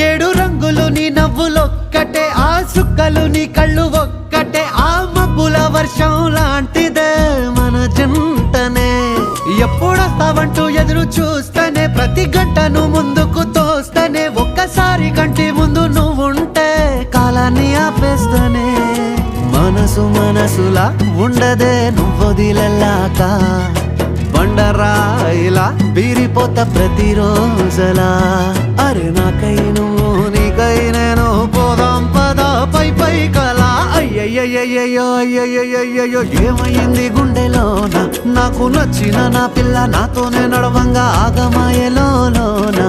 ఏడు రంగులు నీ నవ్వులొక్కటే, ఆ సుక్కలు నీ కళ్ళు ఒక్కటే, ఆ మబ్బుల వర్షం లాంటిదే మన జంటనే. ఎప్పుడొస్తావంటూ ఎదురు చూస్తేనే, ప్రతి గంటను ముందుకు తోస్తేనే, ఒక్కసారి కంటి ముందు నువ్వుంటే కాలాన్ని ఆపేస్తేనే. మనసు మనసులా ఉండదే నువ్వొదిలెళ్ళాక, బండరాయిలా బీరిపోత ప్రతిరోజలా. అరే నాకై నువ్వు నీకై నేను, పోదాం పదా పై పై కలా. అయ్యయ్యయ్యో అయ్యయ్యయ్యో ఏమైంది గుండెలోన, నాకు నచ్చిన నా పిల్ల నాతోనే నడవంగా ఆగమాయలోనా.